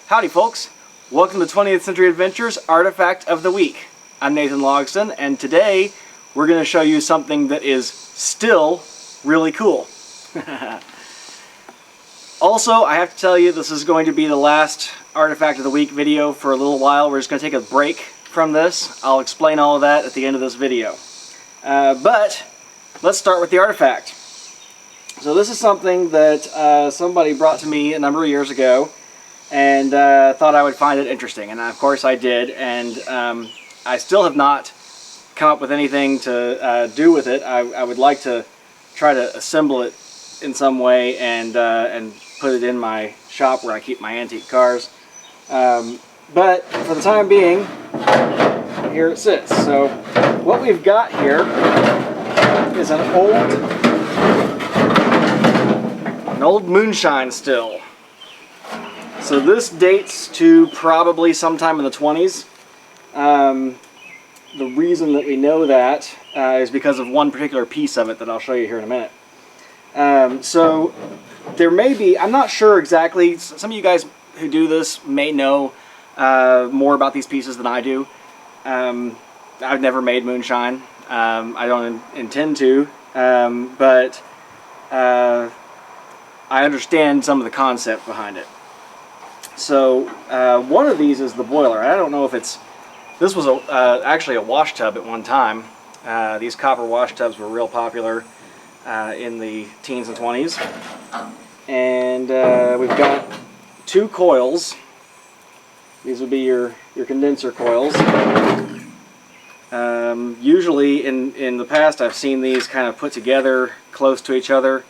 Howdy folks, welcome to 20th Century Adventures Artifact of the Week. I'm Nathan Logston, and today we're going to show you something that is still really cool. Also, I have to tell you, this is going to be the last Artifact of the Week video for a little while. We're just going to take a break from this. I'll explain all of that at the end of this video. But let's start with the artifact. So this is something that somebody brought to me a number of years ago, and thought I would find it interesting, and of course I did, and I still have not come up with anything to do with it. I would like to try to assemble it in some way and put it in my shop where I keep my antique cars, but for the time being, here it sits. So what we've got here is an old Moonshine still. So this dates to probably sometime in the 20s. The reason that we know that is because of one particular piece of it that I'll show you here in a minute. So there may be, I'm not sure exactly, some of you guys who do this may know more about these pieces than I do. I've never made Moonshine. I don't intend to, but I understand some of the concept behind it. So one of these is the boiler. I don't know if it's, this was actually a wash tub at one time. These copper wash tubs were real popular in the teens and 20s. And we've got two coils. These would be your condenser coils. Usually in the past I've seen these kind of put together close to each other.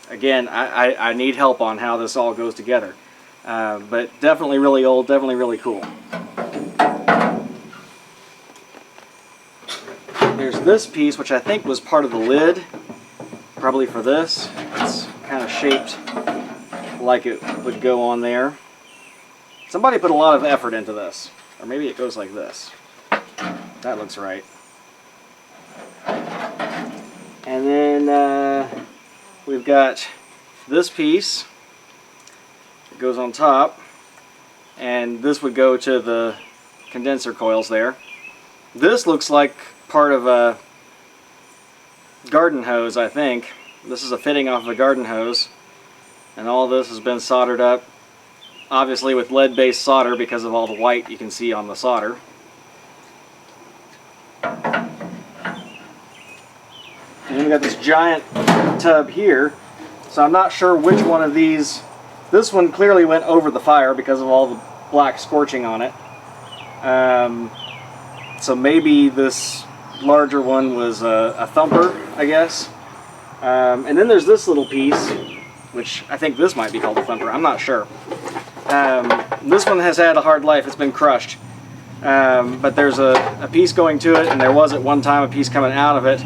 Again, I need help on how this all goes together. But definitely really old, definitely really cool. There's this piece, which I think was part of the lid, probably for this. It's kind of shaped like it would go on there. Somebody put a lot of effort into this. Or maybe it goes like this. That looks right. And then we've got this piece that goes on top, and this would go to the condenser coils there. This looks like part of a garden hose, I think. This is a fitting off of a garden hose, and all this has been soldered up, obviously with lead-based solder because of all the white you can see on the solder. And then we got this giant tub here, so I'm not sure which one of these. This one clearly went over the fire because of all the black scorching on it. So maybe this larger one was a thumper, I guess. And then there's this little piece, which I think this might be called a thumper. I'm not sure. This one has had a hard life. It's been crushed. But there's a piece going to it, and there was at one time a piece coming out of it.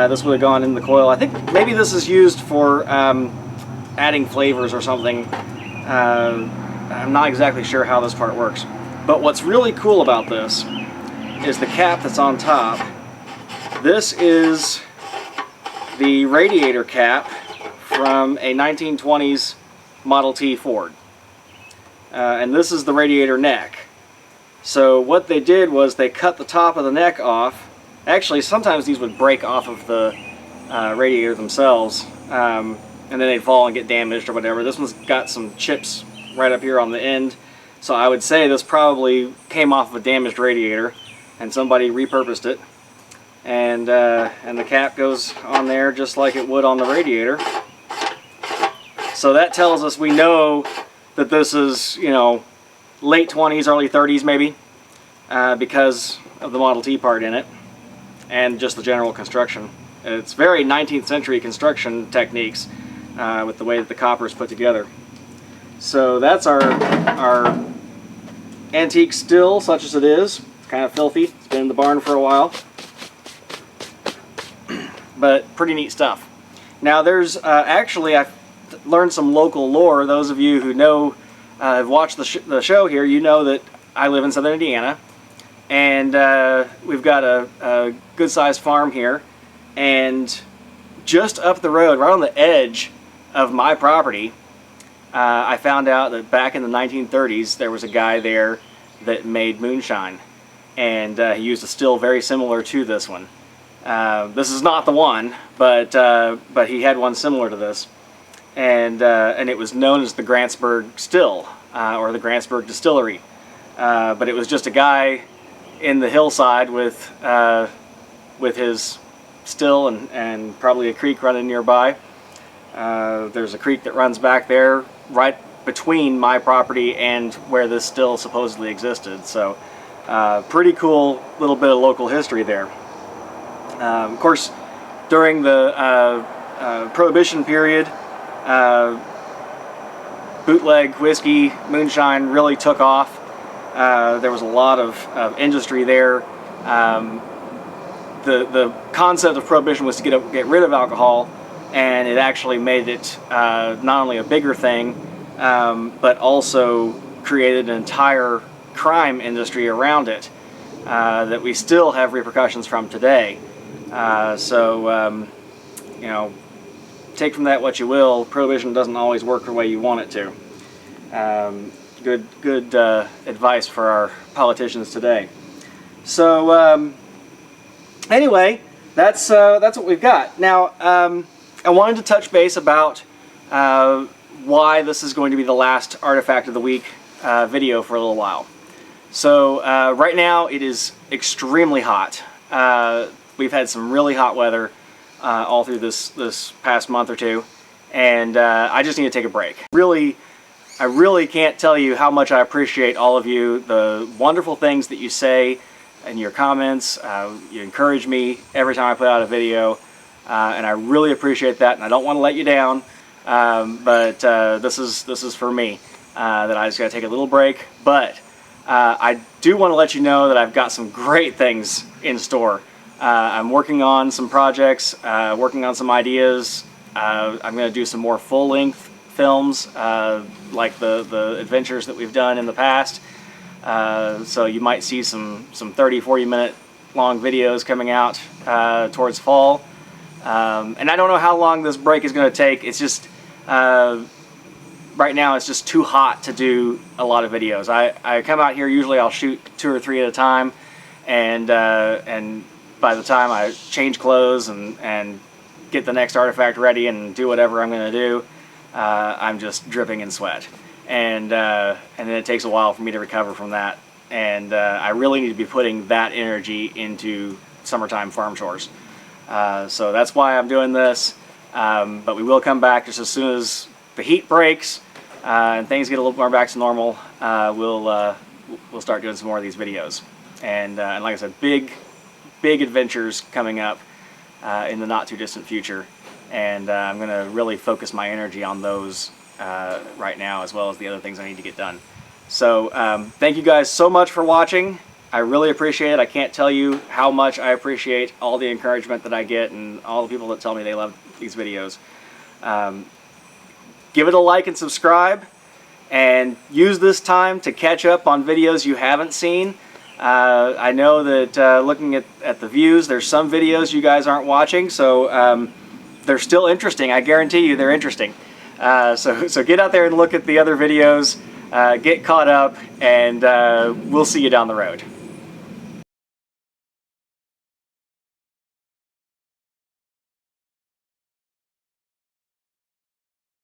This would have gone in the coil. I think maybe this is used for adding flavors or something. I'm not exactly sure how this part works. But what's really cool about this is the cap that's on top. This is the radiator cap from a 1920s Model T Ford. And this is the radiator neck. So what they did was they cut the top of the neck off. Actually, sometimes these would break off of the radiator themselves, and then they'd fall and get damaged or whatever. This one's got some chips right up here on the end, so I would say this probably came off of a damaged radiator, and somebody repurposed it. And the cap goes on there just like it would on the radiator. So that tells us we know that this is, you know, late 20s, early 30s maybe, because of the Model T part in it. And just the general construction. It's very 19th century construction techniques with the way that the copper is put together. So that's our antique still, such as it is. It's kind of filthy. It's been in the barn for a while. But pretty neat stuff. Now there's actually, I've learned some local lore. Those of you who know, have watched the show here, you know that I live in southern Indiana. And we've got a good-sized farm here, and just up the road, right on the edge of my property, I found out that back in the 1930s there was a guy there that made moonshine, and he used a still very similar to this one. This is not the one, but he had one similar to this, and it was known as the Grantsburg Still, or the Grantsburg Distillery. But it was just a guy in the hillside with his still and probably a creek running nearby. There's a creek that runs back there right between my property and where this still supposedly existed. So pretty cool little bit of local history there. Of course, during the Prohibition period, bootleg whiskey, moonshine really took off. There was a lot of industry there. The concept of Prohibition was to get rid of alcohol, and it actually made it not only a bigger thing, but also created an entire crime industry around it that we still have repercussions from today. So you know, take from that what you will. Prohibition doesn't always work the way you want it to. Good advice for our politicians today. So anyway, that's what we've got. Now, I wanted to touch base about why this is going to be the last Artifact of the Week video for a little while. So right now it is extremely hot. We've had some really hot weather all through this past month or two, and I just need to take a break. I really can't tell you how much I appreciate all of you, the wonderful things that you say in your comments. You encourage me every time I put out a video, and I really appreciate that, and I don't want to let you down, but this is for me, that I just got to take a little break. But I do want to let you know that I've got some great things in store. I'm working on some projects, working on some ideas. I'm going to do some more full-length films, like the adventures that we've done in the past. So you might see some 30-40 minute long videos coming out towards fall. And I don't know how long this break is going to take. It's just right now it's just too hot to do a lot of videos. I come out here, usually I'll shoot 2 or 3 at a time, and by the time I change clothes and get the next artifact ready and do whatever I'm going to do, I'm just dripping in sweat, and then it takes a while for me to recover from that, and I really need to be putting that energy into summertime farm chores. So that's why I'm doing this, but we will come back just as soon as the heat breaks and things get a little more back to normal. We'll start doing some more of these videos, and like I said, big adventures coming up in the not too distant future. And I'm going to really focus my energy on those right now, as well as the other things I need to get done. So thank you guys so much for watching. I really appreciate it. I can't tell you how much I appreciate all the encouragement that I get and all the people that tell me they love these videos. Give it a like and subscribe, and use this time to catch up on videos you haven't seen. I know that looking at the views, there's some videos you guys aren't watching, so they're still interesting. I guarantee you they're interesting. So get out there and look at the other videos, get caught up, and we'll see you down the road.